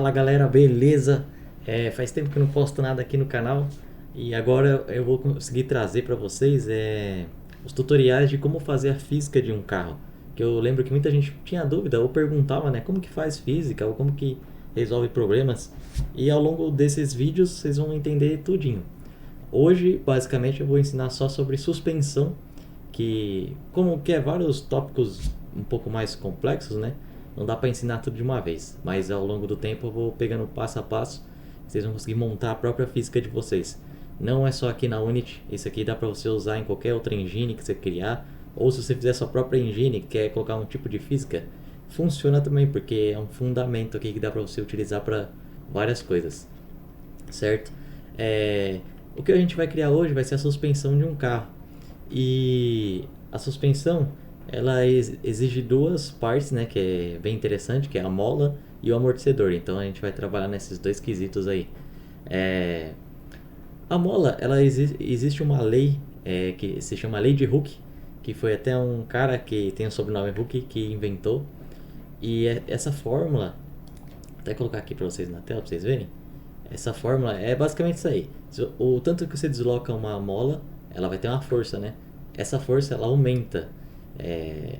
Fala galera, beleza? Faz tempo que eu não posto nada aqui no canal e agora eu vou conseguir trazer para vocês os tutoriais de como fazer a física de um carro. Que eu lembro que muita gente tinha dúvida ou perguntava, né, como que faz física ou como que resolve problemas. E ao longo desses vídeos vocês vão entender tudinho. Hoje, basicamente, eu vou ensinar só sobre suspensão, que como que é vários tópicos um pouco mais complexos, né? Não dá para ensinar tudo de uma vez, mas ao longo do tempo eu vou pegando passo a passo, vocês vão conseguir montar a própria física de vocês. Não é só aqui na Unity, isso aqui dá para você usar em qualquer outra engine que você criar, ou se você fizer sua própria engine e quer colocar um tipo de física, funciona também, porque é um fundamento aqui que dá para você utilizar para várias coisas, certo? O que a gente vai criar hoje vai ser a suspensão de um carro. E a suspensão, ela exige duas partes, né, que é bem interessante, que é a mola e o amortecedor. Então a gente vai trabalhar nesses dois quesitos aí. É, a mola, existe uma lei que se chama Lei de Hooke, que foi até um cara que tem o sobrenome Hooke que inventou. E essa fórmula, vou até colocar aqui para vocês na tela para vocês verem. Essa fórmula é basicamente isso aí. O tanto que você desloca uma mola, ela vai ter uma força, né? Essa força ela aumenta.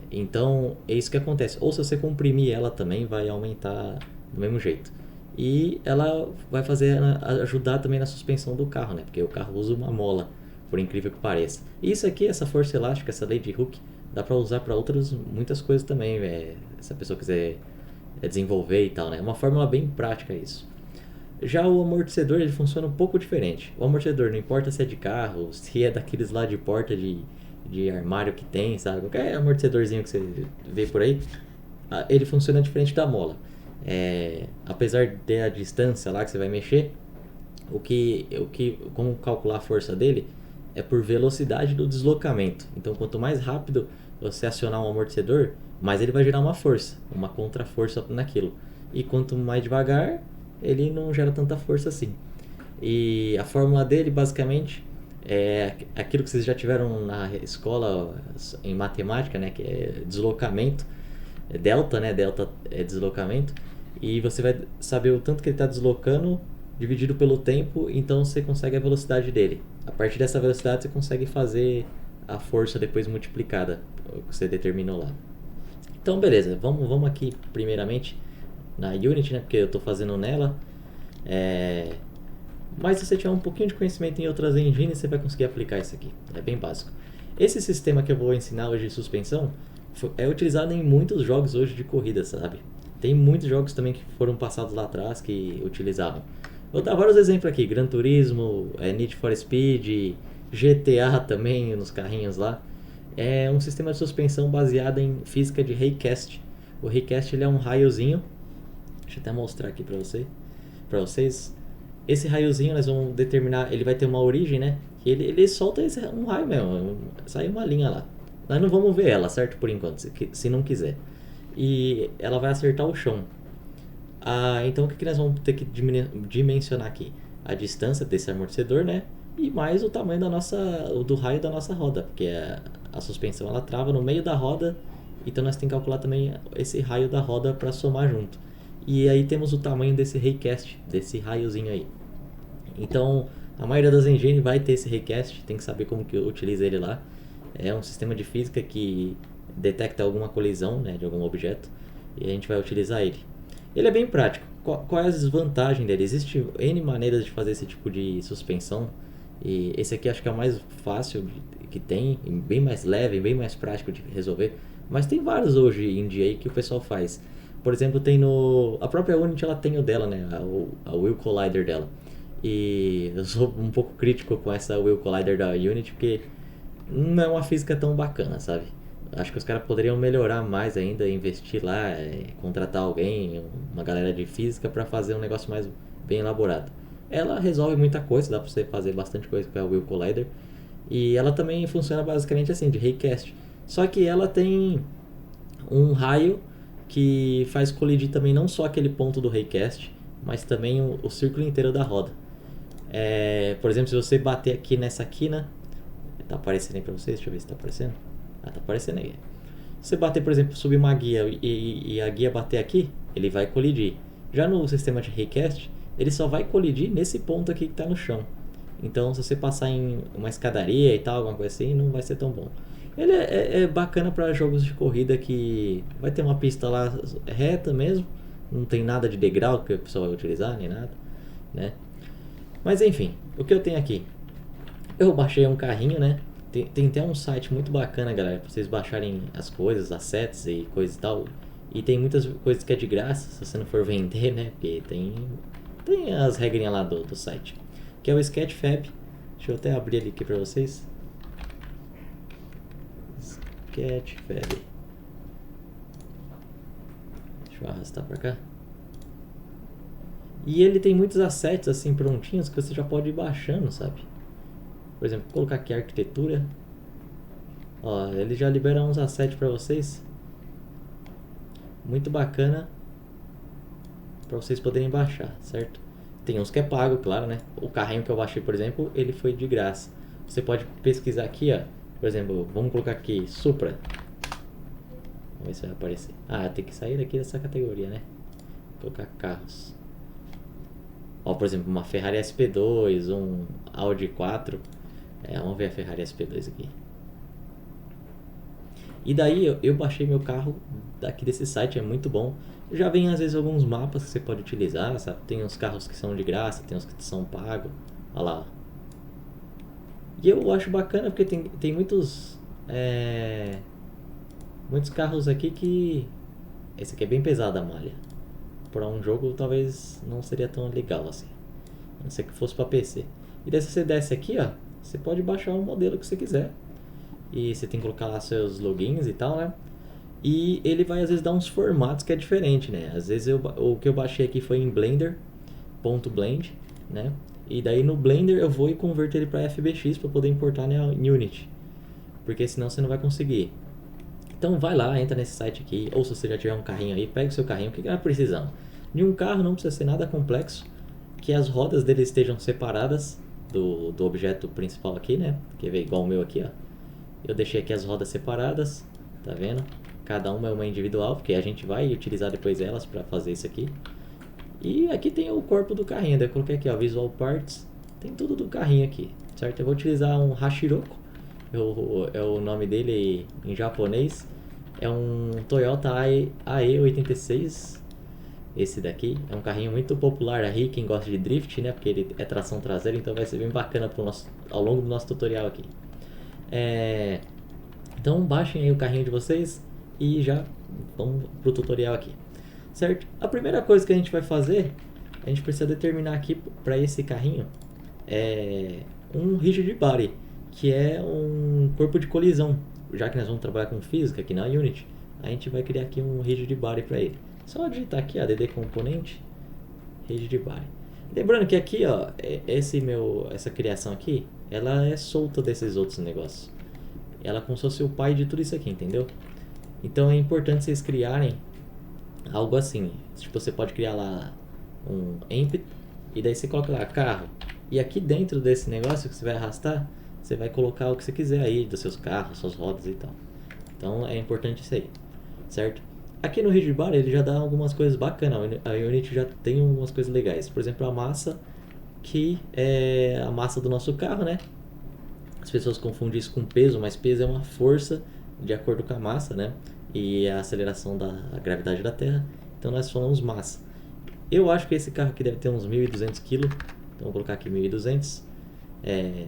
Então é isso que acontece. Ou se você comprimir ela também vai aumentar do mesmo jeito. E ela vai ajudar também na suspensão do carro, né? Porque o carro usa uma mola, por incrível que pareça. E isso aqui, essa força elástica, essa lei de Hooke, dá para usar para outras muitas coisas também. Se a pessoa quiser desenvolver e tal, né? É uma fórmula bem prática isso. Já o amortecedor ele funciona um pouco diferente. O amortecedor não importa se é de carro, se é daqueles lá de porta de armário que tem, sabe? Qualquer amortecedorzinho que você vê por aí, ele funciona diferente da mola. Apesar de a distância lá que você vai mexer, como calcular a força dele é por velocidade do deslocamento. Então quanto mais rápido você acionar um amortecedor, mais ele vai gerar uma força, uma contraforça naquilo. E quanto mais devagar, ele não gera tanta força assim. E a fórmula dele basicamente é aquilo que vocês já tiveram na escola em matemática, né, que é deslocamento, delta, né, delta é deslocamento, e você vai saber o tanto que ele está deslocando dividido pelo tempo, então você consegue a velocidade dele. A partir dessa velocidade você consegue fazer a força depois multiplicada, que você determinou lá. Então beleza, vamos aqui primeiramente na Unity, né, porque eu estou fazendo nela. Mas se você tiver um pouquinho de conhecimento em outras engines, você vai conseguir aplicar isso aqui. É bem básico. Esse sistema que eu vou ensinar hoje de suspensão é utilizado em muitos jogos hoje de corrida, sabe? Tem muitos jogos também que foram passados lá atrás que utilizavam. Vou dar vários exemplos aqui. Gran Turismo, Need for Speed, GTA também, nos carrinhos lá. É um sistema de suspensão baseado em física de raycast. O raycast ele é um raiozinho. Deixa eu até mostrar aqui pra vocês. Esse raiozinho nós vamos determinar, ele vai ter uma origem, né? Ele solta um raio mesmo, sai uma linha lá. Nós não vamos ver ela, certo? Por enquanto, se não quiser. E ela vai acertar o chão. Então o que nós vamos ter que dimensionar aqui? A distância desse amortecedor, né? E mais o tamanho do raio da nossa roda, porque a suspensão ela trava no meio da roda, então nós temos que calcular também esse raio da roda para somar junto. E aí temos o tamanho desse raycast, desse raiozinho aí. Então, a maioria das engines vai ter esse raycast, tem que saber como que utiliza ele lá. É um sistema de física que detecta alguma colisão, né, de algum objeto, e a gente vai utilizar ele. Ele é bem prático. Qual é a desvantagem dele? Existem N maneiras de fazer esse tipo de suspensão, e esse aqui acho que é o mais fácil que tem, bem mais leve, bem mais prático de resolver. Mas tem vários hoje em dia aí que o pessoal faz. Por exemplo, tem a própria Unity ela tem o dela, né? A Wheel Collider dela. E eu sou um pouco crítico com essa Wheel Collider da Unity porque não é uma física tão bacana, sabe? Acho que os caras poderiam melhorar mais ainda, investir lá, contratar alguém, uma galera de física para fazer um negócio mais bem elaborado. Ela resolve muita coisa, dá pra você fazer bastante coisa com a Wheel Collider. E ela também funciona basicamente assim, de raycast. Só que ela tem um raio que faz colidir também não só aquele ponto do raycast, mas também o círculo inteiro da roda. Por exemplo, se você bater aqui nessa quina, tá aparecendo aí pra vocês? Deixa eu ver se tá aparecendo. Tá aparecendo aí. Se você bater, por exemplo, subir uma guia e a guia bater aqui, ele vai colidir. Já no sistema de Raycast, ele só vai colidir nesse ponto aqui que está no chão. Então, se você passar em uma escadaria e tal, alguma coisa assim, não vai ser tão bom. Ele é bacana para jogos de corrida que vai ter uma pista lá reta mesmo, não tem nada de degrau que a pessoa vai utilizar, nem nada, né? Mas enfim, o que eu tenho aqui? Eu baixei um carrinho, né? Tem até um site muito bacana, galera, pra vocês baixarem as coisas, assets e coisas e tal. E tem muitas coisas que é de graça, se você não for vender, né? Porque tem as regrinhas lá do site. Que é o Sketchfab. Deixa eu até abrir ali aqui pra vocês. Sketchfab. Deixa eu arrastar pra cá. E ele tem muitos assets assim prontinhos que você já pode ir baixando, sabe? Por exemplo, colocar aqui arquitetura. Ó, ele já libera uns assets pra vocês. Muito bacana pra vocês poderem baixar, certo? Tem uns que é pago, claro, né? O carrinho que eu baixei, por exemplo, ele foi de graça. Você pode pesquisar aqui, ó. Por exemplo, vamos colocar aqui Supra. Vamos ver se vai aparecer. Ah, tem que sair daqui dessa categoria, né? Vou colocar carros. Ó, por exemplo, uma Ferrari SP2, um Audi 4. Vamos ver a Ferrari SP2 aqui. E daí eu baixei meu carro daqui desse site, é muito bom. Já vem às vezes alguns mapas que você pode utilizar, sabe? Tem uns carros que são de graça, tem uns que são pagos. Olha lá, ó. E eu acho bacana porque tem muitos muitos carros aqui que... Esse aqui é bem pesado a malha. Para um jogo talvez não seria tão legal assim. A não ser que fosse para PC. E daí se você desce aqui, ó, você pode baixar o modelo que você quiser. E você tem que colocar lá seus logins e tal, né? E ele vai às vezes dar uns formatos que é diferente, né? Às vezes o que eu baixei aqui foi em Blender.blend, né? E daí no Blender eu vou e converto ele para FBX para poder importar na Unity. Porque senão você não vai conseguir. Então vai lá, entra nesse site aqui, ou se você já tiver um carrinho aí, pega o seu carrinho, o que vai precisando? De um carro não precisa ser nada complexo, que as rodas dele estejam separadas do objeto principal aqui, né? Quer ver igual o meu aqui, ó. Eu deixei aqui as rodas separadas, tá vendo? Cada uma é uma individual, porque a gente vai utilizar depois elas para fazer isso aqui. E aqui tem o corpo do carrinho, daí eu coloquei aqui, ó, Visual Parts, tem tudo do carrinho aqui, certo? Eu vou utilizar um Hashiroko, é o nome dele em japonês, é um Toyota AE86, esse daqui, é um carrinho muito popular aí, quem gosta de drift, né? Porque ele é tração traseira, então vai ser bem bacana ao longo do nosso tutorial aqui. Então baixem aí o carrinho de vocês e já vamos pro tutorial aqui, certo? A primeira coisa que a gente vai fazer, a gente precisa determinar aqui para esse carrinho um rigid body, que é um corpo de colisão. Já que nós vamos trabalhar com física aqui na Unity, a gente vai criar aqui um rigid body para ele. Só digitar aqui, ó, DD Component, rigid body. Lembrando que aqui, ó, essa criação aqui, ela é solta desses outros negócios. Ela é como se fosse o pai de tudo isso aqui, entendeu? Então é importante vocês criarem algo assim. Tipo, você pode criar lá um emp, e daí você coloca lá carro. E aqui dentro desse negócio que você vai arrastar, você vai colocar o que você quiser aí, dos seus carros, suas rodas e tal. Então é importante isso aí, certo? Aqui no Rigid Body ele já dá algumas coisas bacanas, a Unity já tem algumas coisas legais. Por exemplo, a massa, que é a massa do nosso carro, né? As pessoas confundem isso com peso, mas peso é uma força de acordo com a massa, né? E a aceleração da gravidade da Terra. Então nós falamos massa. Eu acho que esse carro aqui deve ter uns 1.200 kg. Então vou colocar aqui 1.200.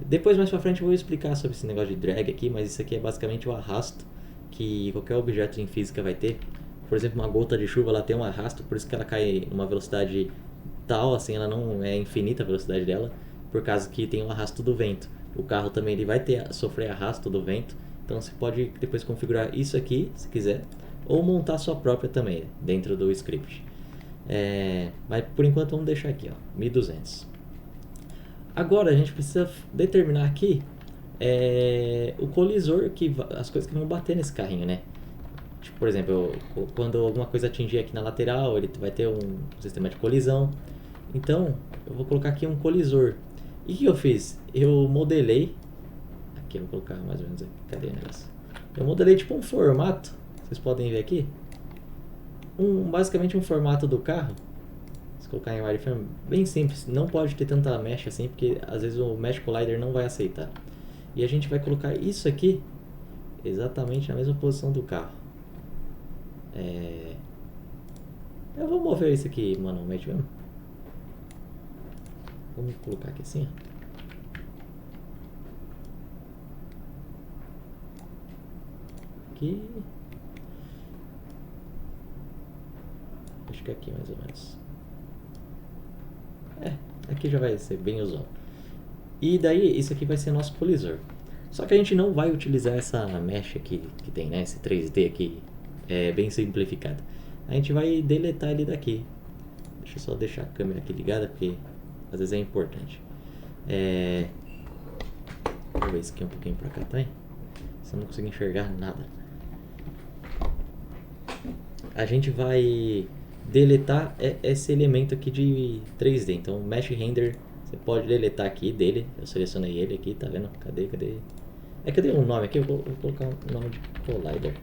Depois mais pra frente eu vou explicar sobre esse negócio de drag aqui, mas isso aqui é basicamente o arrasto que qualquer objeto em física vai ter. Por exemplo, uma gota de chuva ela tem um arrasto, por isso que ela cai numa velocidade tal, assim, ela não é infinita a velocidade dela, por causa que tem o arrasto do vento. O carro também ele vai sofrer arrasto do vento, então você pode depois configurar isso aqui, se quiser, ou montar a sua própria também, dentro do script. Mas por enquanto vamos deixar aqui, ó, 1.200. Agora a gente precisa determinar aqui o colisor, as coisas que vão bater nesse carrinho, né? Tipo, por exemplo, quando alguma coisa atingir aqui na lateral, ele vai ter um sistema de colisão. Então, eu vou colocar aqui um colisor. E o que eu fiz? Eu modelei... Aqui eu vou colocar mais ou menos aqui. Cadê o negócio? Eu modelei tipo um formato. Vocês podem ver aqui. Basicamente um formato do carro. Se colocar em wireframe, bem simples, não pode ter tanta mesh assim, porque às vezes o Mesh Collider não vai aceitar. E a gente vai colocar isso aqui exatamente na mesma posição do carro. Eu vou mover isso aqui manualmente mesmo. Vamos colocar aqui assim, ó. Aqui. Acho que aqui mais ou menos. Aqui já vai ser bem usual. E daí, isso aqui vai ser nosso colisor. Só que a gente não vai utilizar essa mesh aqui que tem, né? Esse 3D aqui, bem simplificado. A gente vai deletar ele daqui. Deixa eu só deixar a câmera aqui ligada, porque às vezes é importante. Vou ver isso aqui um pouquinho pra cá, tá? Senão não consigo enxergar nada. A gente vai deletar esse elemento aqui de 3D. Então, Mesh Render, você pode deletar aqui dele. Eu selecionei ele aqui, tá vendo? Cadê? Cadê o nome aqui? Eu vou colocar o nome de Collider,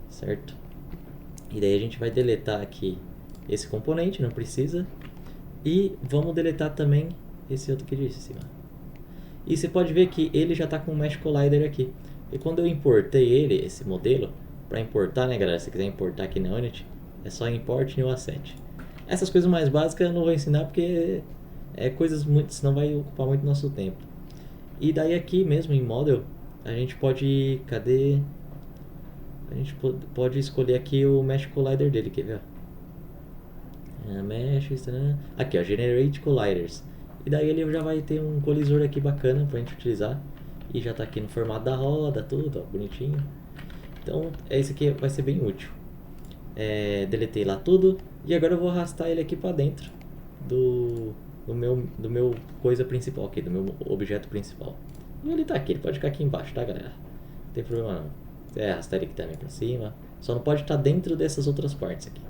certo? E daí a gente vai deletar aqui esse componente, não precisa. E vamos deletar também esse outro que disse cima. E você pode ver que ele já está com o Mesh Collider aqui. E quando eu importei ele, esse modelo, para importar, né, galera? Se quiser importar aqui na Unity, é só import new asset. Essas coisas mais básicas eu não vou ensinar porque coisas muito, senão vai ocupar muito nosso tempo. E daí aqui mesmo em Model, a gente pode, cadê? A gente pode escolher aqui o Mesh Collider dele, quer ver? Mesh, aqui ó, Generate Colliders. E daí ele já vai ter um colisor aqui bacana pra gente utilizar. E já tá aqui no formato da roda, tudo, ó, bonitinho. Então, esse aqui vai ser bem útil. Deletei lá tudo. E agora eu vou arrastar ele aqui pra dentro do meu coisa principal aqui, do meu objeto principal. E ele tá aqui, ele pode ficar aqui embaixo, tá, galera? Não tem problema não. Arrastar ele aqui também pra cima. Só não pode estar dentro dessas outras partes aqui.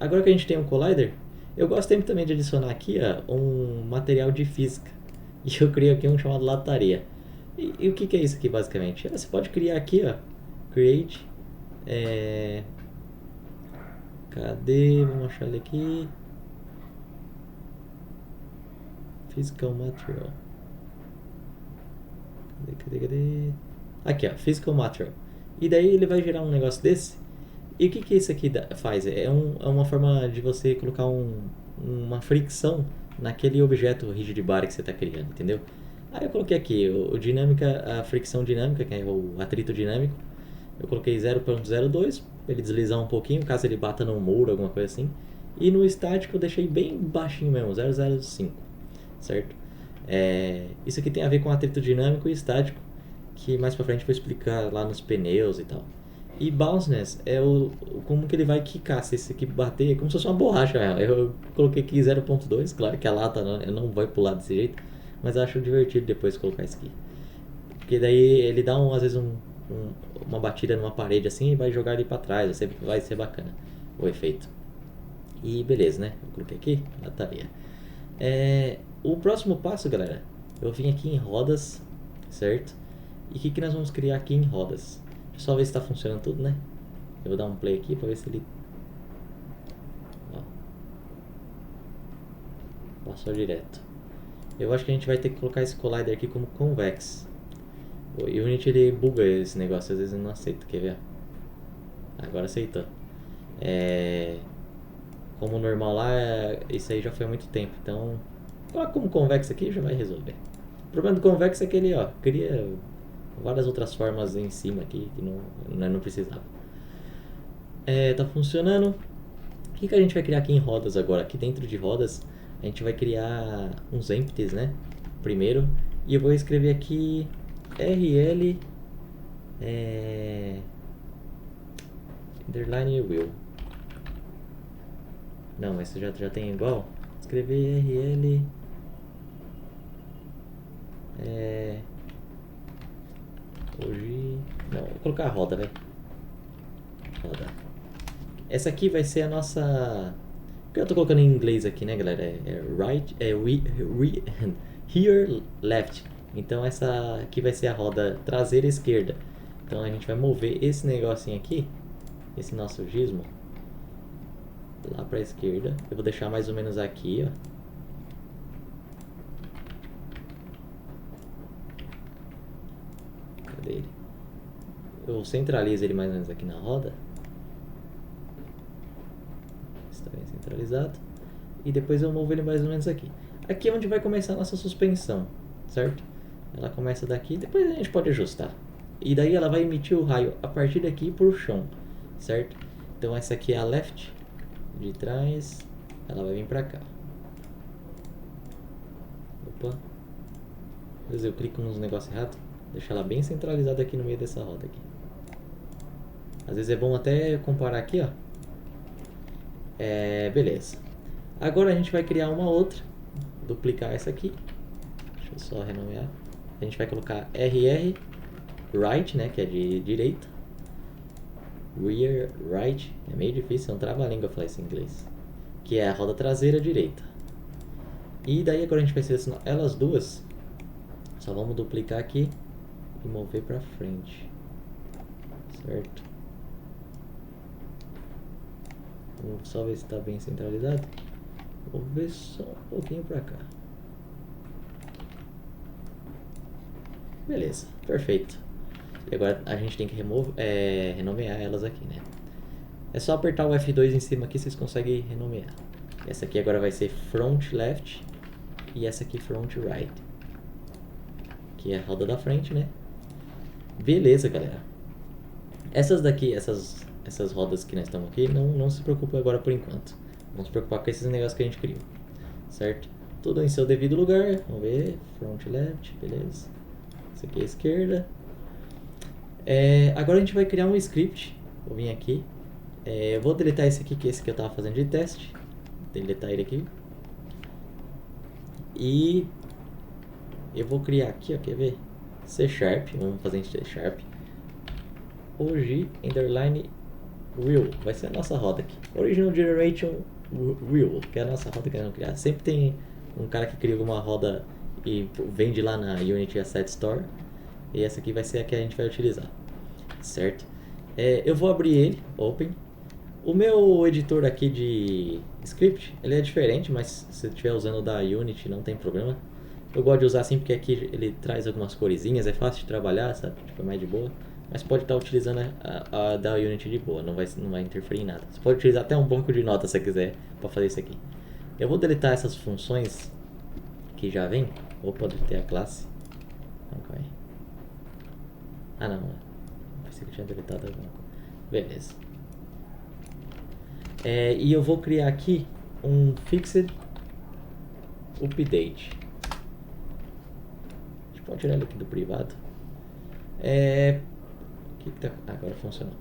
Agora que a gente tem um collider, eu gosto sempre também de adicionar aqui um material de física. E eu criei aqui um chamado lataria. E o que é isso aqui basicamente? Você pode criar aqui, ó, create. Cadê? Vamos achar ele aqui. Physical material. Cadê? Aqui, ó, physical material. E daí ele vai gerar um negócio desse. E o que isso aqui faz? É uma forma de você colocar uma fricção naquele objeto rigid body que você está criando, entendeu? Aí eu coloquei aqui a fricção dinâmica, que é o atrito dinâmico. Eu coloquei 0.02 para ele deslizar um pouquinho, caso ele bata num muro, alguma coisa assim. E no estático eu deixei bem baixinho mesmo, 0.05, certo? Isso aqui tem a ver com atrito dinâmico e estático, que mais pra frente eu vou explicar lá nos pneus e tal. E bounciness é como que ele vai quicar, se esse aqui bater, é como se fosse uma borracha. Eu coloquei aqui 0.2, claro que a lata não vai pular desse jeito, mas eu acho divertido depois colocar isso aqui. Porque daí ele dá às vezes uma batida numa parede assim e vai jogar ele pra trás, vai ser bacana o efeito. E beleza, né? Eu coloquei aqui, lataria. O próximo passo, galera, eu vim aqui em rodas, certo? E o que nós vamos criar aqui em rodas? Deixa eu só ver se está funcionando tudo, né? Eu vou dar um play aqui para ver se ele... Ó. Passou direto. Eu acho que a gente vai ter que colocar esse collider aqui como convex. O Unity ele buga esse negócio, às vezes ele não aceita, quer ver? Agora aceitou. Como normal lá, isso aí já foi há muito tempo, então... Coloca como convex aqui e já vai resolver. O problema do convex é que ele, ó, cria várias outras formas em cima aqui que não precisava. Tá funcionando. O que a gente vai criar aqui em rodas agora? Aqui dentro de rodas a gente vai criar uns empties, né? Primeiro. E eu vou escrever aqui RL underline wheel. Não, mas você já tem igual. Escrever RL hoje... Não, vou colocar a roda, velho. Roda. Essa aqui vai ser a nossa... Eu tô colocando em inglês aqui, né, galera? Right, here, left. Então essa aqui vai ser a roda traseira e esquerda. Então a gente vai mover esse negocinho aqui, esse nosso gizmo, lá pra esquerda. Eu vou deixar mais ou menos aqui, ó. Cadê ele? Eu centralizo ele mais ou menos aqui na roda. Está bem centralizado. E depois eu movo ele mais ou menos aqui. Aqui é onde vai começar a nossa suspensão, certo? Ela começa daqui, depois a gente pode ajustar. E daí ela vai emitir o raio a partir daqui pro chão, certo? Então essa aqui é a left, de trás, ela vai vir pra cá. Opa. Às vezes eu clico nos negócios errados, deixar ela bem centralizada aqui no meio dessa roda aqui. Às vezes é bom até comparar aqui, ó. Beleza. Agora a gente vai criar uma outra, duplicar essa aqui. Deixa eu só renomear. A gente vai colocar RR right, né, que é de direita. Rear right, é meio difícil, é um trava-língua falar isso em inglês. Que é a roda traseira direita. E daí agora a gente vai selecionar elas duas. Só vamos duplicar aqui e mover pra frente. Certo? Vamos só ver se está bem centralizado. Vou ver só um pouquinho pra cá. Beleza, perfeito. E agora a gente tem que renomear elas aqui, né? É só apertar o F2 em cima aqui, vocês conseguem renomear. Essa aqui agora vai ser front left e essa aqui front right. Que é a roda da frente, né? Beleza, galera. Essas daqui, essas rodas que nós estamos aqui, não se preocupe agora por enquanto. Vamos se preocupar com esses negócios que a gente criou, certo? Tudo em seu devido lugar. Vamos ver, front left, beleza. Essa aqui é a esquerda. Agora a gente vai criar um script. Vou vir aqui. Eu vou deletar esse aqui, que é esse que eu estava fazendo de teste. Vou deletar ele aqui. E eu vou criar aqui, ó, quer ver? C#, vamos fazer em C#. OG underline wheel, vai ser a nossa roda aqui. Original Generation Wheel, que é a nossa roda que nós vamos criar. Sempre tem um cara que cria alguma roda e vende lá na Unity Asset Store. E essa aqui vai ser a que a gente vai utilizar, certo? Eu vou abrir ele, Open. O meu editor aqui de script, ele é diferente, mas se você estiver usando o da Unity não tem problema. Eu gosto de usar assim porque aqui ele traz algumas coresinhas, é fácil de trabalhar, sabe? Tipo, é mais de boa. Mas pode estar utilizando a da Unity de boa, não vai interferir em nada. Você pode utilizar até um bloco de notas se você quiser para fazer isso aqui. Eu vou deletar essas funções que já vem. Opa, deletei a classe. Calma aí. Ah não, pensei que eu tinha deletado alguma coisa. Beleza. E eu vou criar aqui um fixed update. A gente pode tirar ele aqui do privado. Agora funcionou.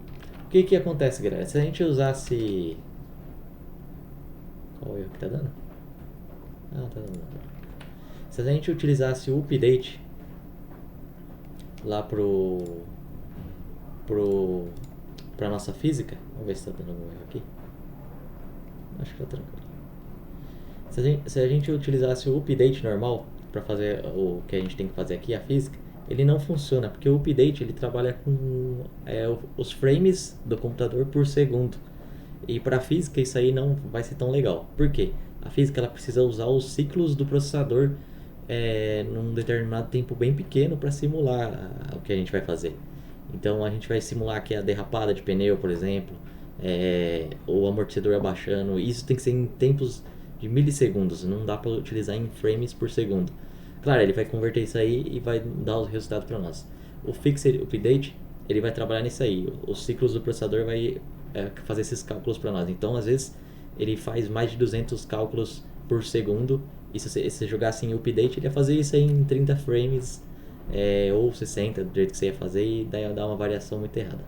O que acontece, galera? Se a gente usasse... Qual erro que tá dando? Ah, tá dando. Se a gente utilizasse o update lá pra nossa física, vamos ver se tá dando algum erro aqui. Acho que tá tranquilo. Se a gente utilizasse o update normal para fazer o que a gente tem que fazer aqui, a física, ele não funciona, porque o update ele trabalha com os frames do computador por segundo. E para a física isso aí não vai ser tão legal. Por quê? A física ela precisa usar os ciclos do processador num determinado tempo bem pequeno para simular o que a gente vai fazer. Então a gente vai simular aqui a derrapada de pneu, por exemplo, o amortecedor abaixando. Isso tem que ser em tempos de milissegundos, não dá para utilizar em frames por segundo. Claro, ele vai converter isso aí e vai dar os resultados para nós. O Fixed Update, ele vai trabalhar nisso aí. Os ciclos do processador vai fazer esses cálculos para nós. Então, às vezes, ele faz mais de 200 cálculos por segundo. E se você jogasse em Update, ele ia fazer isso aí em 30 frames ou 60, do jeito que você ia fazer, e daí dá uma variação muito errada.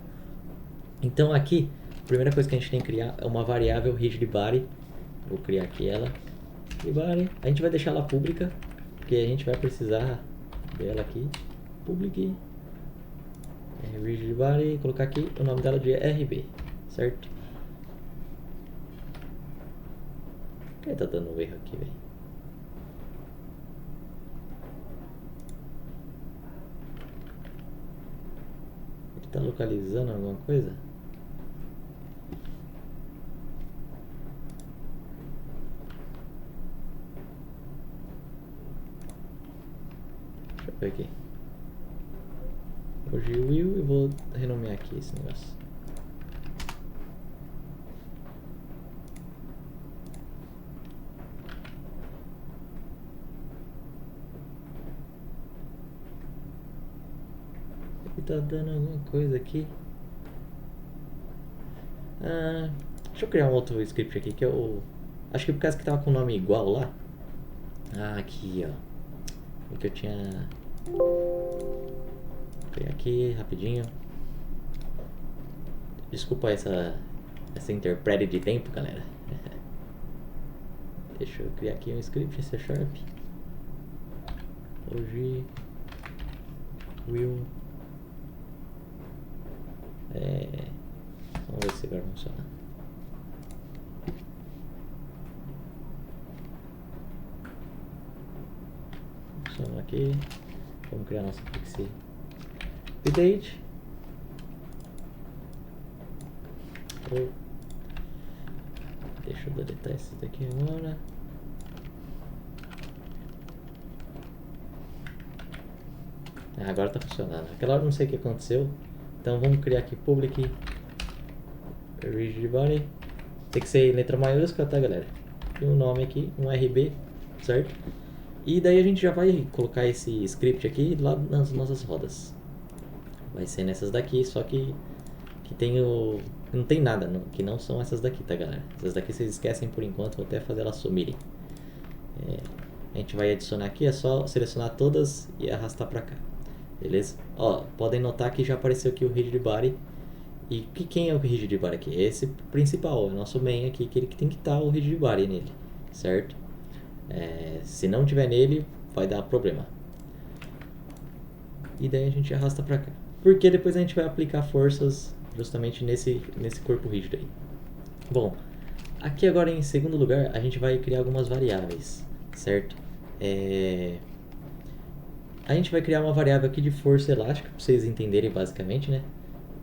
Então, aqui, a primeira coisa que a gente tem que criar é uma variável rigidBody. Vou criar aqui ela. RigidBody. A gente vai deixar ela pública, porque a gente vai precisar dela aqui, public, rigidBody, colocar aqui o nome dela de RB, certo? Por que tá dando um erro aqui, velho? Ele tá localizando alguma coisa? Foi aqui. Hoje will e vou renomear aqui esse negócio. Tá dando alguma coisa aqui. Deixa eu criar um outro script aqui que eu acho que por causa que tava com o nome igual lá. Aqui ó, o que eu tinha. Vou criar aqui rapidinho. Desculpa essa interprete de tempo, galera. Deixa eu criar aqui um script C#. Hoje will vamos ver se vai funcionar. Funciona aqui. Vamos criar nossa Pixie update. Deixa eu deletar esse daqui agora. Agora tá funcionando. Aquela hora não sei o que aconteceu. Então vamos criar aqui public rigid body. Tem que ser em letra maiúscula, tá, galera? E um nome aqui, um RB, certo? E daí a gente já vai colocar esse script aqui lá nas nossas rodas. Vai ser nessas daqui, só que tem o... não tem nada, que não são essas daqui, tá, galera? Essas daqui vocês esquecem por enquanto, vou até fazer elas sumirem. A gente vai adicionar aqui, é só selecionar todas e arrastar pra cá. Beleza? Ó, podem notar que já apareceu aqui o rigid body. E quem é o rigid body aqui? Esse principal, o nosso main aqui, que ele tem que estar o rigid body nele, certo? Se não tiver nele, vai dar problema. E daí a gente arrasta pra cá. Porque depois a gente vai aplicar forças justamente nesse corpo rígido aí. Bom, aqui agora em segundo lugar, a gente vai criar algumas variáveis, certo? A gente vai criar uma variável aqui de força elástica, para vocês entenderem basicamente, né?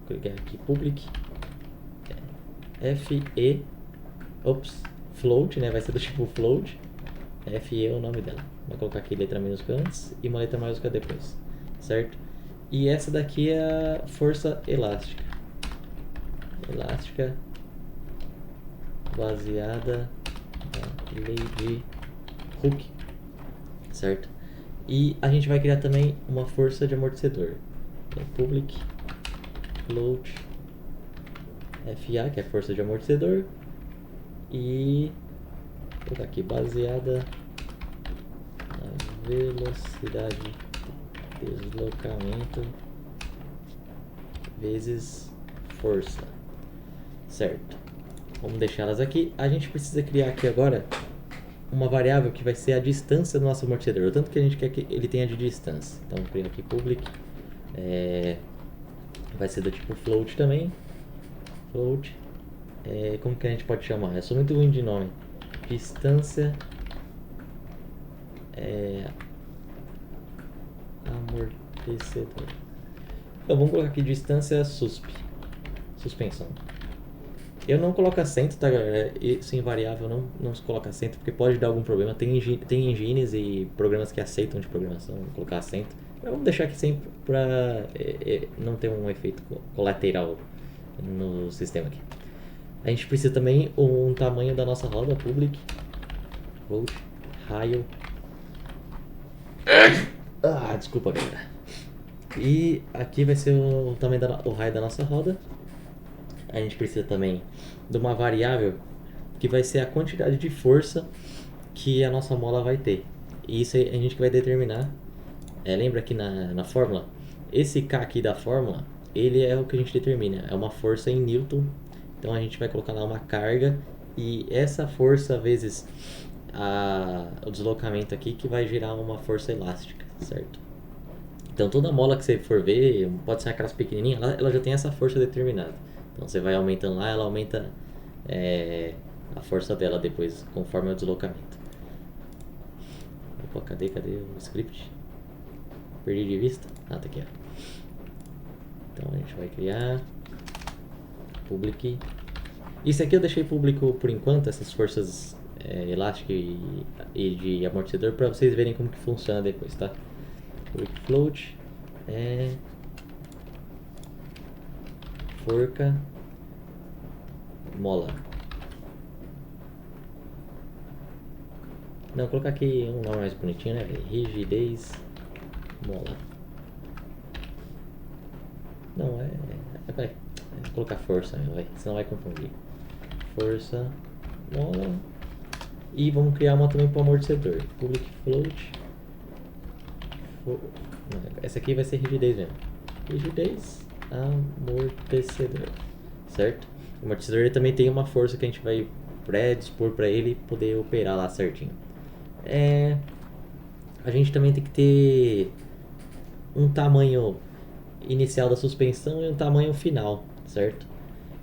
Vou clicar aqui, public, float, né? Vai ser do tipo float, FE é o nome dela. Vou colocar aqui letra minúscula antes e uma letra maiúscula depois, certo? E essa daqui é a força elástica. Elástica baseada na lei de Hooke, certo? E a gente vai criar também uma força de amortecedor. Public float FA, que é a força de amortecedor. E vou colocar aqui baseada na velocidade de deslocamento vezes força, certo? Vamos deixar elas aqui. A gente precisa criar aqui agora uma variável que vai ser a distância do nosso amortecedor, o tanto que a gente quer que ele tenha de distância. Então vou criar aqui public, vai ser do tipo float também. Float, como que a gente pode chamar? Eu sou muito ruim de nome. Distância amortecedor. Então vamos colocar aqui distância suspensão. Eu não coloco acento, tá, galera? Isso em variável não se coloca acento, porque pode dar algum problema. Tem engines e programas que aceitam de programação colocar acento. Mas vamos deixar aqui sempre pra não ter um efeito colateral no sistema aqui. A gente precisa também um tamanho da nossa roda, public, volt, raio. Desculpa, galera. E aqui vai ser o tamanho o raio da nossa roda. A gente precisa também de uma variável que vai ser a quantidade de força que a nossa mola vai ter. E isso a gente vai determinar. Lembra aqui na fórmula? Esse K aqui da fórmula, ele é o que a gente determina. É uma força em Newton. Então a gente vai colocar lá uma carga. E essa força vezes o deslocamento aqui que vai gerar uma força elástica, certo? Então toda mola que você for ver, pode ser aquelas pequenininhas, ela já tem essa força determinada. Então você vai aumentando lá, ela aumenta a força dela depois, conforme o deslocamento. Opa, cadê o script? Perdi de vista? Tá aqui, ó. Então a gente vai criar public. Isso aqui eu deixei público por enquanto, essas forças elásticas e de amortecedor, para vocês verem como que funciona depois, tá? public float, forca, mola. Não, vou colocar aqui um nome mais bonitinho, né? Rigidez, mola. Não, vai colocar força, vai, senão vai confundir. Força, mola. E vamos criar uma também para o amortecedor. Public float. Essa aqui vai ser rigidez mesmo. Rigidez, amortecedor. Certo? O amortecedor ele também tem uma força que a gente vai pré-dispor para ele poder operar lá certinho. A gente também tem que ter um tamanho inicial da suspensão e um tamanho final, certo?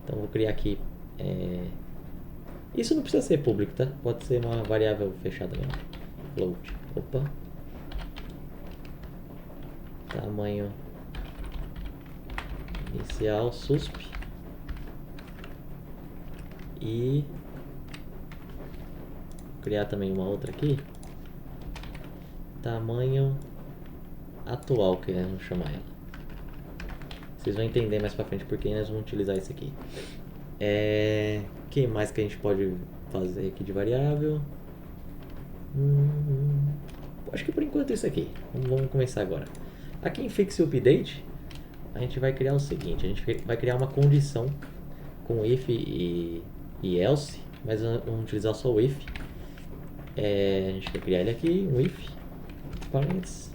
Então vou criar aqui. Isso não precisa ser público, tá? Pode ser uma variável fechada mesmo. Float. Opa. Tamanho inicial susp. E criar também uma outra aqui. Tamanho atual, que nós vamos chamar ela. Vocês vão entender mais pra frente porque nós vamos utilizar isso aqui. Que mais que a gente pode fazer aqui de variável? Acho que por enquanto é isso aqui. Vamos começar agora. Aqui em Fix Update, a gente vai criar o seguinte. A gente vai criar uma condição com if e else, mas vamos utilizar só o if. A gente vai criar ele aqui, um if, parênteses.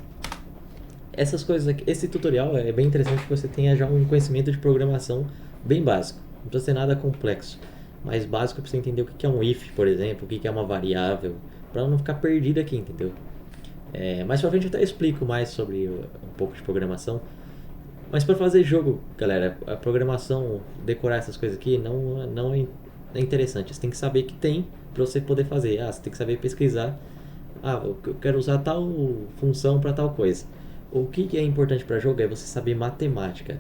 Essas coisas aqui, esse tutorial é bem interessante que você tenha já um conhecimento de programação bem básico. Não precisa ser nada complexo, mas básico para você entender o que é um if, por exemplo, o que é uma variável, para não ficar perdido aqui, entendeu? Mais pra frente eu até explico mais sobre um pouco de programação. Mas para fazer jogo, galera, a programação, decorar essas coisas aqui não é interessante. Você tem que saber que tem para você poder fazer. Você tem que saber pesquisar. Eu quero usar tal função para tal coisa. O que é importante para jogo é você saber matemática.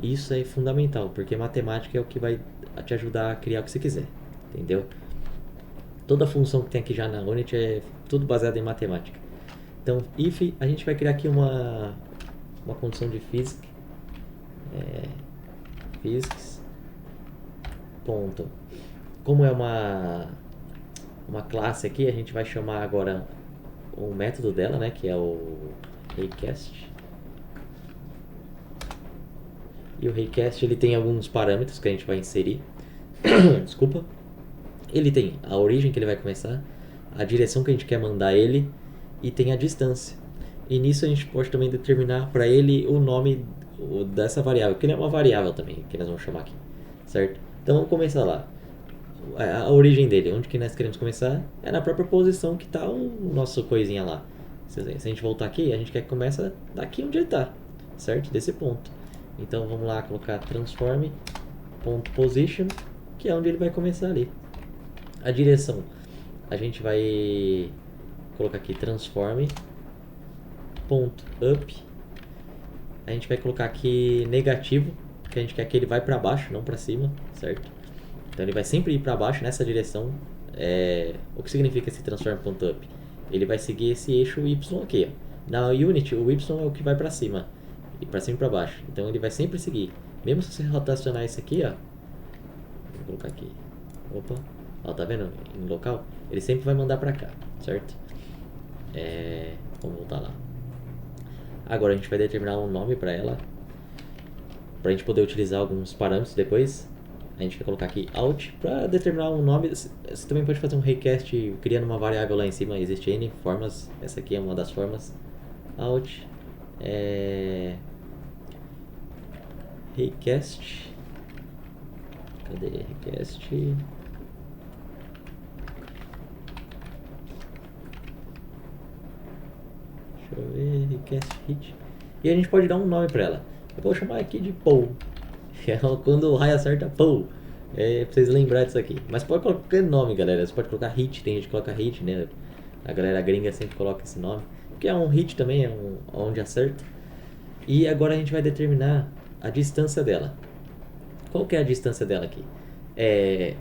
Isso é fundamental, porque matemática é o que vai te ajudar a criar o que você quiser, entendeu? Toda função que tem aqui já na Unity é tudo baseado em matemática. Então, if, a gente vai criar aqui uma condição de physics. Physics. Ponto. Como é uma classe aqui, a gente vai chamar agora o método dela, né, que é o raycast. E o raycast ele tem alguns parâmetros que a gente vai inserir. Desculpa. Ele tem a origem que ele vai começar, a direção que a gente quer mandar ele e tem a distância. E nisso a gente pode também determinar para ele o nome dessa variável, que ele é uma variável também, que nós vamos chamar aqui, certo? Então vamos começar lá. A origem dele, onde que nós queremos começar, é na própria posição que está o nosso coisinha lá. Se a gente voltar aqui, a gente quer que comece daqui onde ele está, certo? Desse ponto. Então vamos lá colocar transform.position, que é onde ele vai começar ali. A direção, a gente vai colocar aqui transform.up. A gente vai colocar aqui negativo, que a gente quer que ele vai para baixo, não para cima, certo? Então ele vai sempre ir para baixo nessa direção. O que significa esse transform.up? Ele vai seguir esse eixo Y aqui, ó. Na Unity, o Y é o que vai para cima, e para cima e para baixo. Então ele vai sempre seguir. Mesmo se você rotacionar isso aqui, ó. Vou colocar aqui. Opa. Ó, tá vendo? Em local, ele sempre vai mandar para cá, certo? Vamos voltar lá. Agora a gente vai determinar um nome para ela, para a gente poder utilizar alguns parâmetros depois. A gente vai colocar aqui out para determinar um nome. Você também pode fazer um raycast criando uma variável lá em cima. Existe N formas. Essa aqui é uma das formas. Out. Raycast. Cadê raycast? Deixa eu ver. Raycast hit. E a gente pode dar um nome para ela. Eu vou chamar aqui de Paul. Quando o raio acerta, pô, pra vocês lembrarem disso aqui. Mas pode colocar qualquer nome, galera. Você pode colocar hit, tem gente que coloca hit, né? A galera gringa sempre coloca esse nome. Que é um hit também, é onde acerta. E agora a gente vai determinar a distância dela. Qual que é a distância dela aqui? É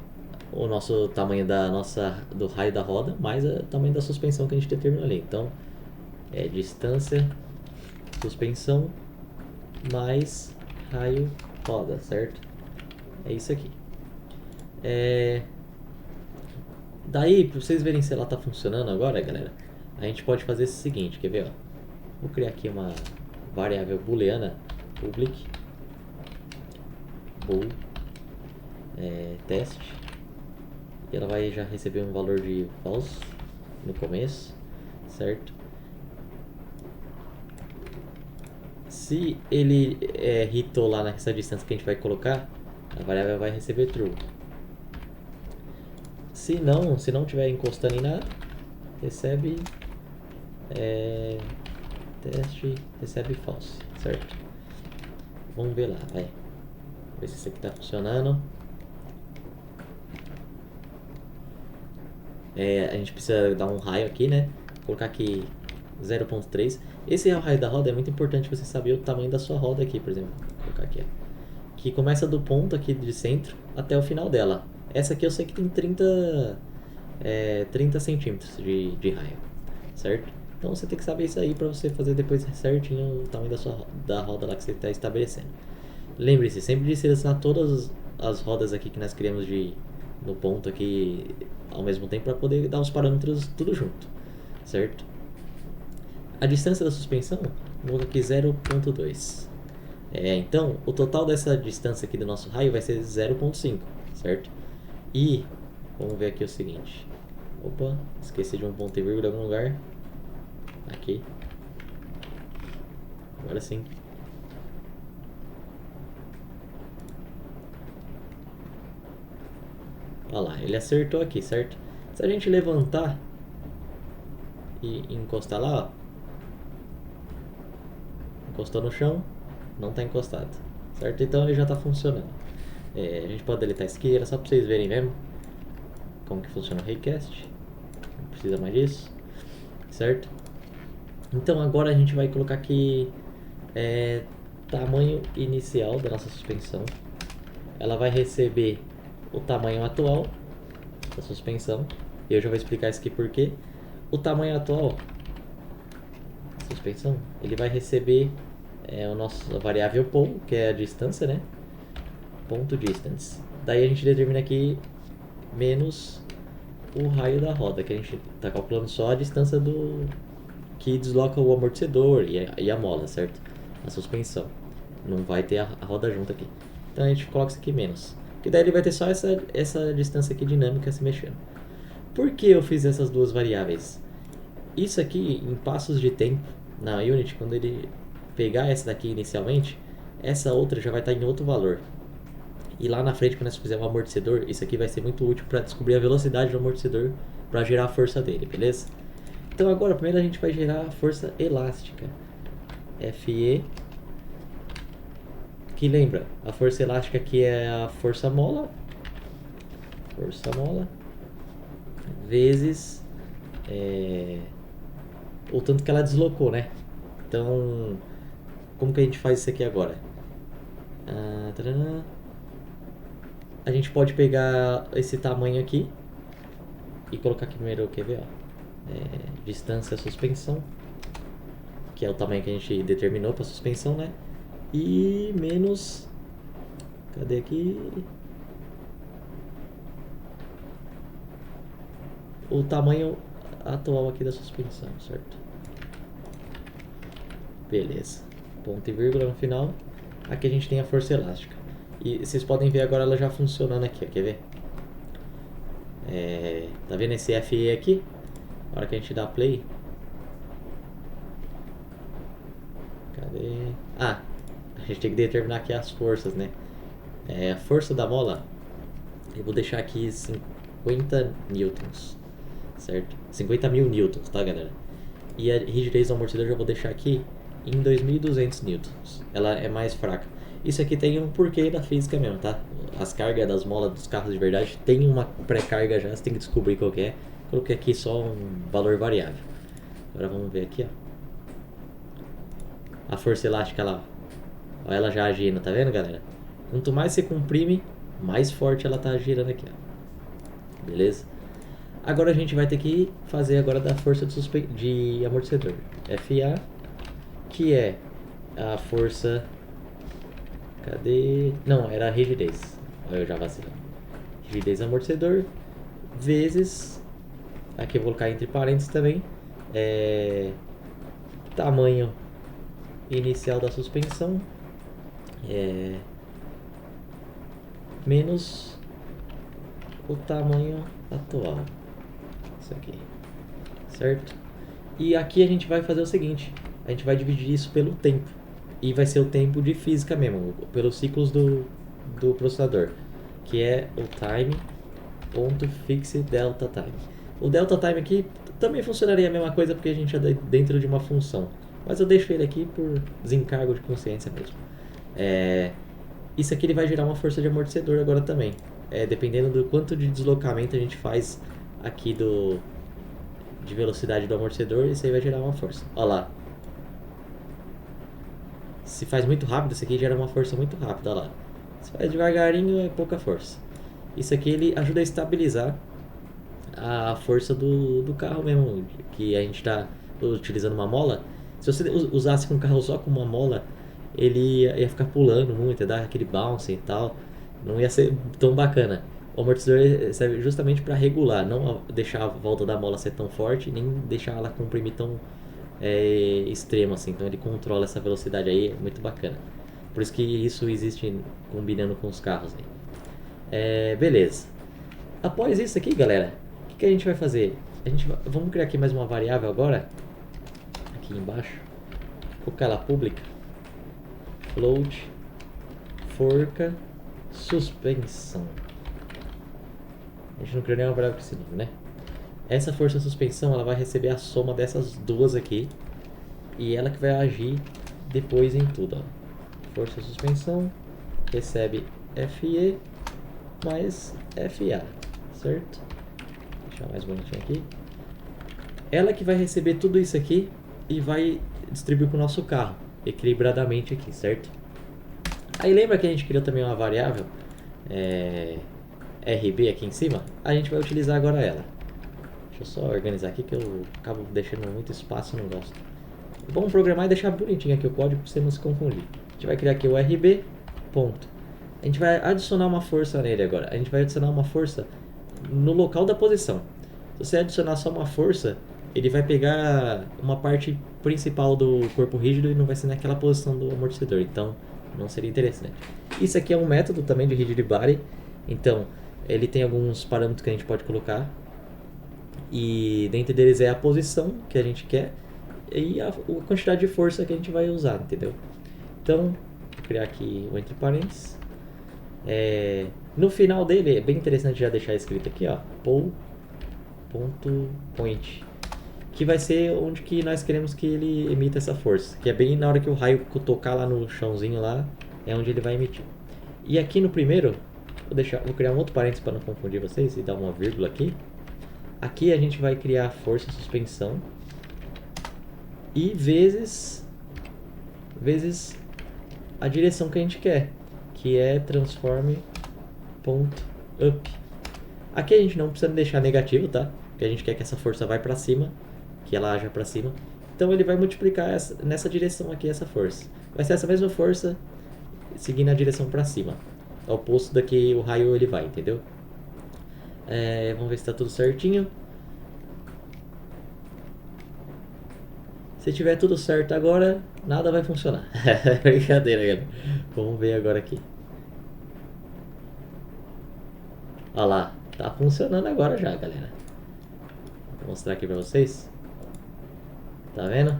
o nosso tamanho do raio da roda, mais o tamanho da suspensão que a gente determinou ali. Então, distância suspensão mais raio roda, certo? É isso aqui. Daí, para vocês verem se ela tá funcionando agora, galera, a gente pode fazer o seguinte, quer ver, ó? Vou criar aqui uma variável booleana, public bool teste, e ela vai já receber um valor de false no começo, certo? Se ele hitou lá nessa distância que a gente vai colocar, a variável vai receber true. Se não tiver encostando em nada, recebe teste, recebe false, certo? Vamos ver lá, vai. Ver se isso aqui tá funcionando. A gente precisa dar um raio aqui, né? Colocar aqui 0.3. Esse é o raio da roda, é muito importante você saber o tamanho da sua roda aqui, por exemplo. Vou colocar aqui, ó. Que começa do ponto aqui de centro até o final dela. Essa aqui eu sei que tem 30 centímetros de raio, certo? Então você tem que saber isso aí para você fazer depois certinho o tamanho da roda lá que você está estabelecendo. Lembre-se sempre de selecionar todas as rodas aqui que nós criamos no ponto aqui ao mesmo tempo para poder dar os parâmetros tudo junto, certo? A distância da suspensão, vou aqui 0.2. Então, o total dessa distância aqui do nosso raio vai ser 0.5, certo? E, vamos ver aqui o seguinte. Opa, esqueci de um ponto e vírgula em algum lugar. Aqui. Agora sim. Olha lá, ele acertou aqui, certo? Se a gente levantar e encostar lá, ó. Encostou no chão, não está encostado, certo? Então ele já está funcionando. A gente pode deletar isso aqui, era só para vocês verem mesmo como que funciona o Raycast. Não precisa mais disso, certo? Então agora a gente vai colocar aqui tamanho inicial da nossa suspensão. Ela vai receber o tamanho atual da suspensão. E eu já vou explicar isso aqui por quê. O tamanho atual da suspensão, ele vai receber a nossa variável pole, que é a distância, né? Ponto distance. Daí a gente determina aqui menos o raio da roda, que a gente está calculando só a distância que desloca o amortecedor e a mola, certo? A suspensão. Não vai ter a roda junto aqui. Então a gente coloca isso aqui menos. Que daí ele vai ter só essa distância aqui dinâmica se mexendo. Por que eu fiz essas duas variáveis? Isso aqui, em passos de tempo, na Unity, quando ele pegar essa daqui inicialmente, essa outra já vai estar em outro valor. E lá na frente, quando nós fizermos o amortecedor, isso aqui vai ser muito útil para descobrir a velocidade do amortecedor para gerar a força dele, beleza? Então agora, primeiro a gente vai gerar a força elástica. FE. Que lembra, a força elástica aqui é a força mola. Força mola. Vezes o tanto que ela deslocou, né? Então, como que a gente faz isso aqui agora? A gente pode pegar esse tamanho aqui e colocar aqui primeiro, quer ver, ó, distância suspensão, que é o tamanho que a gente determinou para suspensão, né? E menos, cadê aqui? O tamanho atual aqui da suspensão, certo? Beleza. Ponto e vírgula no final. Aqui a gente tem a força elástica. E vocês podem ver agora ela já funcionando aqui, ó. Quer ver? Tá vendo esse FE aqui? Na hora que a gente dá play. Cadê? A gente tem que determinar aqui as forças, né? A força da mola, eu vou deixar aqui 50 newtons, certo? 50 mil newtons, tá, galera? E a rigidez do amortecedor eu já vou deixar aqui em 2.200 newtons. Ela é mais fraca. Isso aqui tem um porquê da física mesmo, tá? As cargas das molas dos carros de verdade tem uma pré-carga já, você tem que descobrir qual que é. Coloquei aqui só um valor variável. Agora vamos ver aqui, ó. A força elástica lá, ó, ela já agindo, tá vendo, galera? Quanto mais você comprime, mais forte ela tá girando aqui, ó. Beleza? Agora a gente vai ter que fazer agora da força de amortecedor. FA, que é a força... Cadê? Não, era a rigidez. Eu já vacilei. Rigidez amortecedor vezes... Aqui eu vou colocar entre parênteses também. Tamanho inicial da suspensão. Menos o tamanho atual. Isso aqui. Certo? E aqui a gente vai fazer o seguinte. A gente vai dividir isso pelo tempo. E vai ser o tempo de física mesmo. Pelos ciclos do processador. Que é o time.fixe delta time. O delta time aqui também funcionaria a mesma coisa porque a gente é dentro de uma função. Mas eu deixo ele aqui por desencargo de consciência mesmo. Isso aqui ele vai gerar uma força de amortecedor agora também. Dependendo do quanto de deslocamento a gente faz aqui de velocidade do amortecedor, isso aí vai gerar uma força. Olha lá. Se faz muito rápido, isso aqui gera uma força muito rápida. Olha lá. Se faz devagarinho, é pouca força. Isso aqui ele ajuda a estabilizar a força do carro mesmo, que a gente está utilizando uma mola. Se você usasse com um carro só com uma mola, ele ia ficar pulando muito, ia dar aquele bounce e tal, não ia ser tão bacana. O amortecedor serve justamente para regular, não deixar a volta da mola ser tão forte, nem deixar ela comprimir tão extremo assim. Então ele controla essa velocidade aí, é muito bacana. Por isso que isso existe combinando com os carros aí. Beleza. Após isso aqui, galera, o que a gente vai fazer? Vamos criar aqui mais uma variável agora, aqui embaixo, colocar ela pública, float, forca, suspensão. A gente não criou nenhuma variável com esse nome, né? Essa força suspensão, ela vai receber a soma dessas duas aqui, e ela que vai agir depois em tudo, ó. Força suspensão recebe FE mais FA, certo? Vou deixar mais bonitinho aqui. Ela que vai receber tudo isso aqui e vai distribuir para o nosso carro, equilibradamente aqui, certo? Aí lembra que a gente criou também uma variável RB aqui em cima? A gente vai utilizar agora ela. Deixa eu só organizar aqui que eu acabo deixando muito espaço e não gosto. Vamos programar e deixar bonitinho aqui o código para você não se confundir. A gente vai criar aqui o RB, ponto. A gente vai adicionar uma força nele agora. A gente vai adicionar uma força no local da posição. Se você adicionar só uma força, ele vai pegar uma parte principal do corpo rígido e não vai ser naquela posição do amortecedor. Então, não seria interessante. Isso aqui é um método também de rigid body. Então, ele tem alguns parâmetros que a gente pode colocar. E dentro deles é a posição que a gente quer e a quantidade de força que a gente vai usar, entendeu? Então, vou criar aqui o entre parênteses. No final dele, é bem interessante já deixar escrito aqui, ó, pull.point, que vai ser onde que nós queremos que ele emita essa força, que é bem na hora que o raio tocar lá no chãozinho lá, é onde ele vai emitir. E aqui no primeiro, vou criar um outro parênteses para não confundir vocês e dar uma vírgula aqui. Aqui a gente vai criar força suspensão e vezes a direção que a gente quer, que é transform.up. Aqui a gente não precisa deixar negativo, tá? Porque a gente quer que essa força vai para cima, que ela haja para cima. Então ele vai multiplicar nessa direção aqui essa força. Vai ser essa mesma força seguindo a direção para cima, ao oposto da que o raio ele vai, entendeu? Vamos ver se está tudo certinho. Se tiver tudo certo agora, nada vai funcionar. Brincadeira, galera. Vamos ver agora aqui. Olha lá, tá funcionando agora já, galera. Vou mostrar aqui pra vocês. Tá vendo?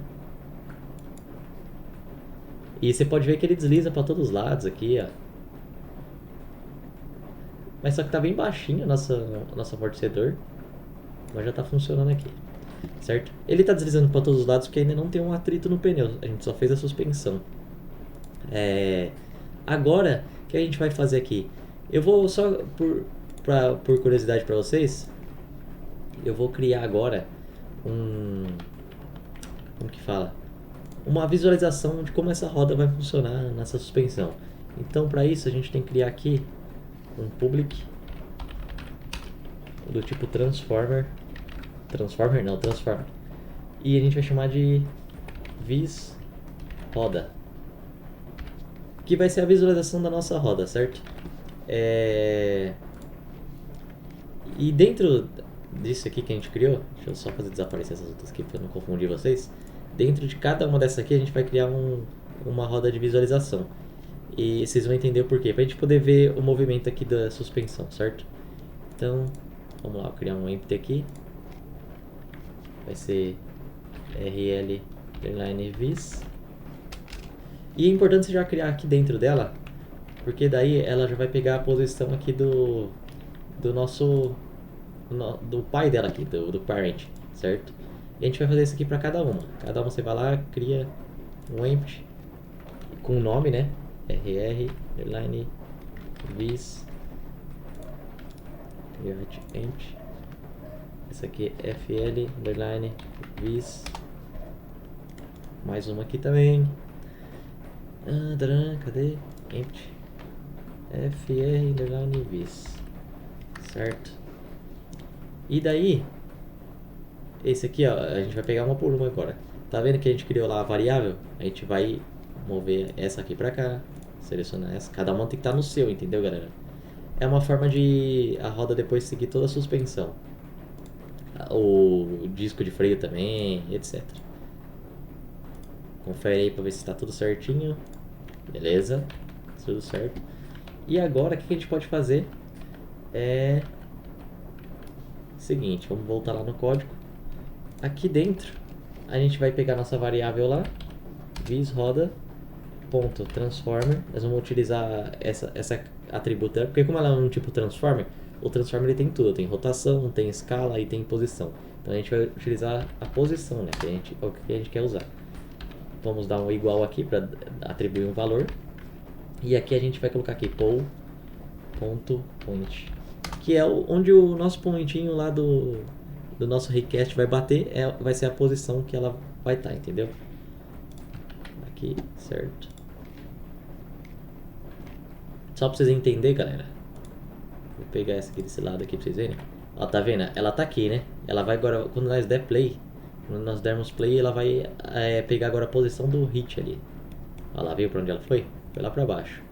E você pode ver que ele desliza pra todos os lados aqui, ó. Mas só que tá bem baixinho o nosso amortecedor. Mas já tá funcionando aqui, certo? Ele tá deslizando para todos os lados porque ainda não tem um atrito no pneu. A gente só fez a suspensão. Agora, o que a gente vai fazer aqui? Eu vou só, por curiosidade para vocês, eu vou criar agora como que fala? Uma visualização de como essa roda vai funcionar nessa suspensão. Então, para isso, a gente tem que criar aqui um public do tipo transformer. E a gente vai chamar de vis roda, que vai ser a visualização da nossa roda, certo? E dentro disso aqui que a gente criou, deixa eu só fazer desaparecer essas outras aqui para não confundir vocês. Dentro de cada uma dessas aqui a gente vai criar uma roda de visualização. E vocês vão entender o porquê, para a gente poder ver o movimento aqui da suspensão, certo? Então, vamos lá, vou criar um empty aqui. Vai ser rl_vis. E é importante você já criar aqui dentro dela, porque daí ela já vai pegar a posição aqui do pai dela aqui, do parent, certo? E a gente vai fazer isso aqui para cada uma. Cada uma você vai lá, cria um empty com o nome, né? rr_vis create empty. Essa aqui é fl_vis. Mais uma aqui também. Cadê? Empty fr_vis, certo? E daí, esse aqui, ó, a gente vai pegar uma por uma agora. Tá vendo que a gente criou lá a variável? A gente vai mover essa aqui pra cá, selecionar essa. Cada uma tem que estar no seu, entendeu, galera? É uma forma de a roda depois seguir toda a suspensão. O disco de freio também, etc. Confere aí pra ver se está tudo certinho. Beleza, tudo certo. E agora o que a gente pode fazer é o seguinte, vamos voltar lá no código. Aqui dentro a gente vai pegar nossa variável lá, visRoda.transformer. Nós vamos utilizar essa atributo dela, porque como ela é um tipo transformer, o transformer ele tem tudo, tem rotação, tem escala e tem posição. Então a gente vai utilizar a posição, né, o que a gente quer usar. Vamos dar um igual aqui para atribuir um valor. E aqui a gente vai colocar aqui poll.point, que é onde o nosso pontinho lá do nosso request vai bater, vai ser a posição que ela vai estar, entendeu? Aqui, certo? Só para vocês entenderem, galera. Vou pegar essa aqui desse lado aqui para vocês verem. Ó, tá vendo? Ela tá aqui, né? Ela vai agora, quando nós der play, quando nós dermos play, ela vai pegar agora a posição do hit ali. Ó lá, viu pra onde ela foi? Foi lá pra baixo.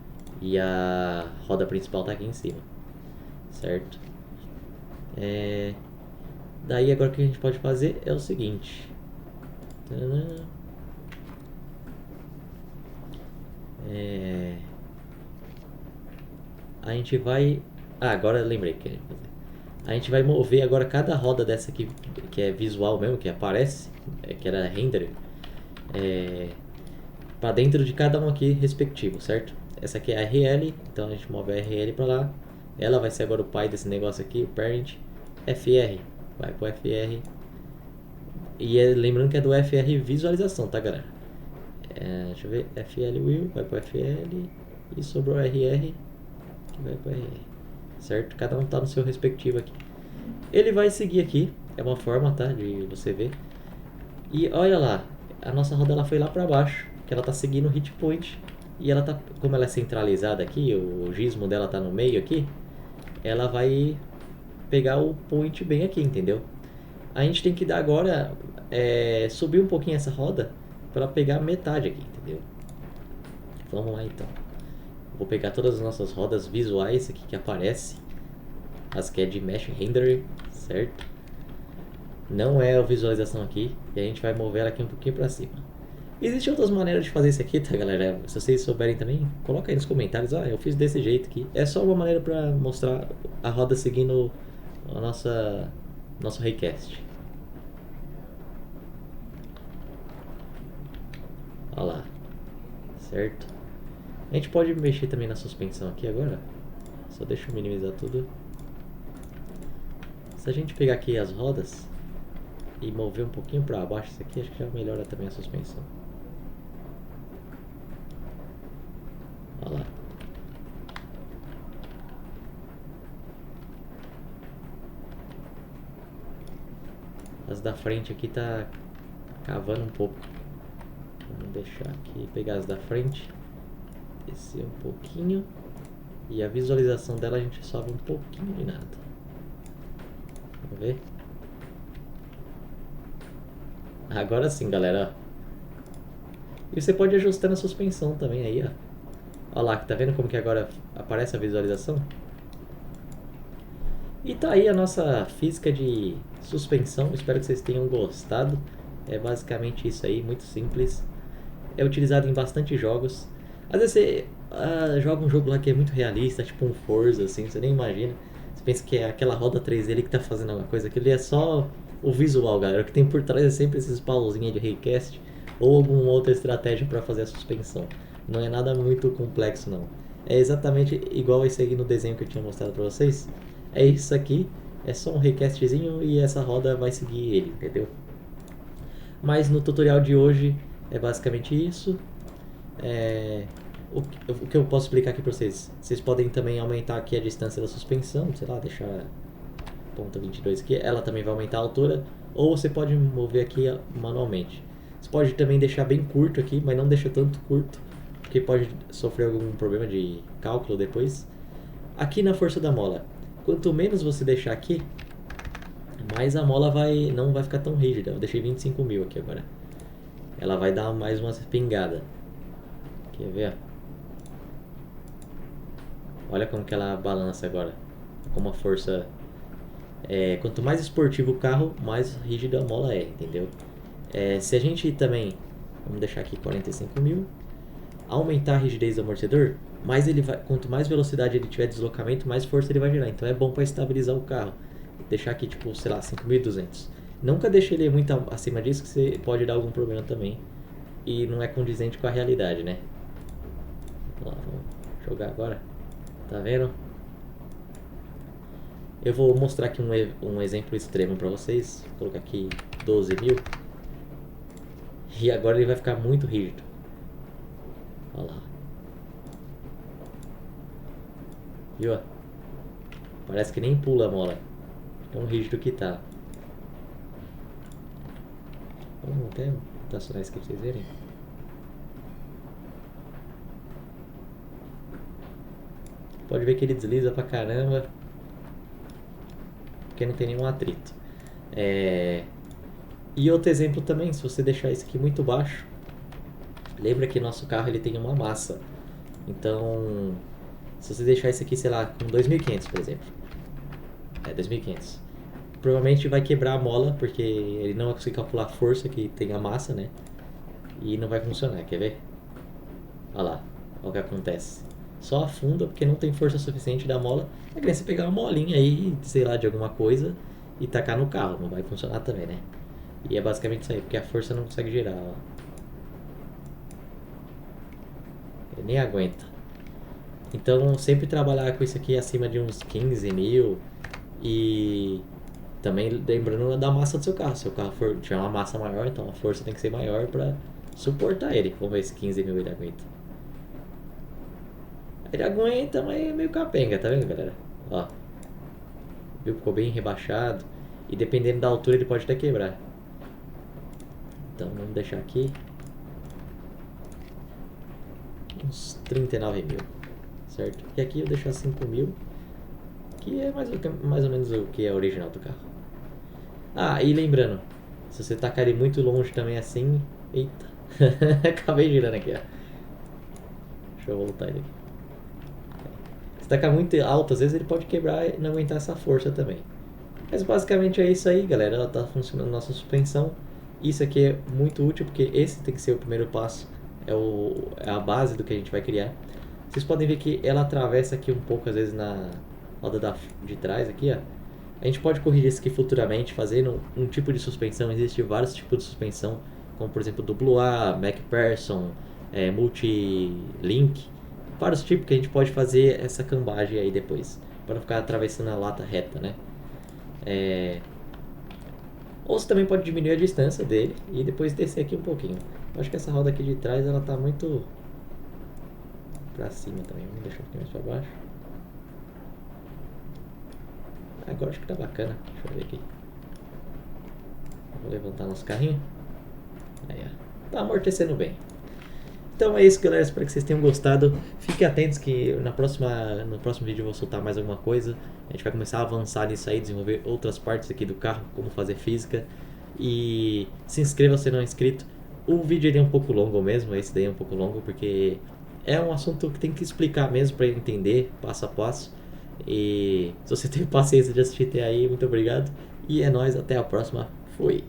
E a roda principal tá aqui em cima. Certo? Daí agora o que a gente pode fazer é o seguinte. A gente vai... agora eu lembrei o que a gente vai fazer. A gente vai mover agora cada roda dessa aqui, que é visual mesmo, que aparece, que era render, para dentro de cada um aqui respectivo, certo? Essa aqui é a RL, então a gente move a RL para lá. Ela vai ser agora o pai desse negócio aqui, o parent. FR, vai pro FR. E lembrando que é do FR visualização, tá, galera? Deixa eu ver, FL will, vai pro FL. E sobrou RR, que vai pro RR. Certo? Cada um tá no seu respectivo aqui. Ele vai seguir aqui, é uma forma, tá, de você ver. E olha lá, a nossa roda ela foi lá para baixo, que ela tá seguindo o hit point. E ela tá, como ela é centralizada aqui, o gizmo dela tá no meio aqui, ela vai pegar o point bem aqui, entendeu? A gente tem que dar agora, subir um pouquinho essa roda para pegar metade aqui, entendeu? Vamos lá então. Vou pegar todas as nossas rodas visuais aqui que aparecem. As que é de Mesh Render, certo? Não é a visualização aqui. E a gente vai mover ela aqui um pouquinho para cima. Existem outras maneiras de fazer isso aqui, tá, galera? Se vocês souberem também, coloca aí nos comentários. Eu fiz desse jeito aqui. É só uma maneira para mostrar a roda seguindo a nosso request. Olha lá. Certo? A gente pode mexer também na suspensão aqui agora. Só deixa eu minimizar tudo. Se a gente pegar aqui as rodas e mover um pouquinho para baixo isso aqui, acho que já melhora também a suspensão. Olha lá. As da frente aqui tá cavando um pouco. Vamos deixar aqui, pegar as da frente, descer um pouquinho. E a visualização dela a gente sobe um pouquinho de nada. Vamos ver? Agora sim, galera. E você pode ajustar na suspensão também aí, ó. Olha lá, tá vendo como que agora aparece a visualização? E tá aí a nossa física de suspensão, espero que vocês tenham gostado. É basicamente isso aí, muito simples. É utilizado em bastante jogos. Às vezes você joga um jogo lá que é muito realista, tipo um Forza, assim, você nem imagina. Você pensa que é aquela roda 3 dele que tá fazendo alguma coisa. Aquilo ali é só o visual, galera. O que tem por trás é sempre esses pauzinhos de raycast ou alguma outra estratégia para fazer a suspensão. Não é nada muito complexo, não. É exatamente igual esse aqui no desenho que eu tinha mostrado para vocês. É isso aqui, é só um raycastzinho e essa roda vai seguir ele, entendeu? Mas no tutorial de hoje é basicamente isso. O que eu posso explicar aqui para vocês? Vocês podem também aumentar aqui a distância da suspensão, sei lá, deixar ponto 22 aqui, ela também vai aumentar a altura, ou você pode mover aqui manualmente. Você pode também deixar bem curto aqui, mas não deixa tanto curto, porque pode sofrer algum problema de cálculo depois. Aqui na força da mola, quanto menos você deixar aqui, mais a mola não vai ficar tão rígida. Eu deixei 25 mil aqui agora. Ela vai dar mais uma pingada. Quer ver? Olha como que ela balança agora. Com uma força... quanto mais esportivo o carro, mais rígida a mola é, entendeu? Se a gente também... Vamos deixar aqui 45 mil. Aumentar a rigidez do amortecedor, mais ele vai, quanto mais velocidade ele tiver de deslocamento, mais força ele vai gerar. Então é bom para estabilizar o carro. Deixar aqui, tipo, sei lá, 5.200. Nunca deixe ele muito acima disso, que você pode dar algum problema também. E não é condizente com a realidade, né? Vamos lá, vamos jogar agora. Tá vendo? Eu vou mostrar aqui um exemplo extremo para vocês. Vou colocar aqui 12 mil. E agora ele vai ficar muito rígido. Olha lá. Viu? Parece que nem pula a mola. Tão rígido que tá. Vamos até estacionar isso aqui pra vocês verem. Pode ver que ele desliza pra caramba. Porque não tem nenhum atrito. E outro exemplo também, se você deixar isso aqui muito baixo. Lembra que nosso carro ele tem uma massa. Então, se você deixar isso aqui, sei lá, com 2.500, por exemplo. 2.500. Provavelmente vai quebrar a mola, porque ele não vai conseguir calcular a força que tem a massa, né? E não vai funcionar, quer ver? Olha lá, olha o que acontece. Só afunda porque não tem força suficiente da mola. É que nem você pegar uma molinha aí, sei lá, de alguma coisa e tacar no carro. Não vai funcionar também, né? E é basicamente isso aí, porque a força não consegue girar, ó. Ele nem aguenta. Então, sempre trabalhar com isso aqui acima de uns 15 mil. E também lembrando da massa do seu carro. Se o carro tiver uma massa maior, então a força tem que ser maior para suportar ele. Vamos ver se 15 mil ele aguenta. Ele aguenta, mas é meio capenga, tá vendo, galera? Ó. Viu? Ficou bem rebaixado. E dependendo da altura ele pode até quebrar. Então vamos deixar aqui uns 39 mil, certo? E aqui eu deixar 5 mil, que é mais ou menos o que é original do carro. Ah, e lembrando, se você tacar ele muito longe também assim... Eita, acabei girando aqui, ó. Deixa eu voltar ele aqui. Se tacar muito alto, às vezes ele pode quebrar e não aguentar essa força também. Mas basicamente é isso aí, galera. Ela tá funcionando nossa suspensão. Isso aqui é muito útil, porque esse tem que ser o primeiro passo. É a base do que a gente vai criar. Vocês podem ver que ela atravessa aqui um pouco, às vezes, na roda de trás aqui, ó. A gente pode corrigir isso aqui futuramente, fazendo um tipo de suspensão. Existem vários tipos de suspensão, como por exemplo AA, MacPherson, Multilink. Vários tipos que a gente pode fazer essa cambagem aí depois, para não ficar atravessando a lata reta, né? Ou você também pode diminuir a distância dele e depois descer aqui um pouquinho. Eu acho que essa roda aqui de trás ela tá muito pra cima também. Vamos deixar um pouquinho mais pra baixo. Agora acho que tá bacana. Deixa eu ver aqui. Vou levantar nosso carrinho. Aí, ó. Tá amortecendo bem. Então é isso, galera. Espero que vocês tenham gostado. Fiquem atentos que no próximo vídeo eu vou soltar mais alguma coisa. A gente vai começar a avançar nisso aí, desenvolver outras partes aqui do carro, como fazer física. E se inscreva se não é inscrito. O vídeo ele é um pouco longo mesmo, esse daí é um pouco longo, porque é um assunto que tem que explicar mesmo para entender passo a passo. E se você tem paciência de assistir até aí, muito obrigado. E é nóis, até a próxima. Fui!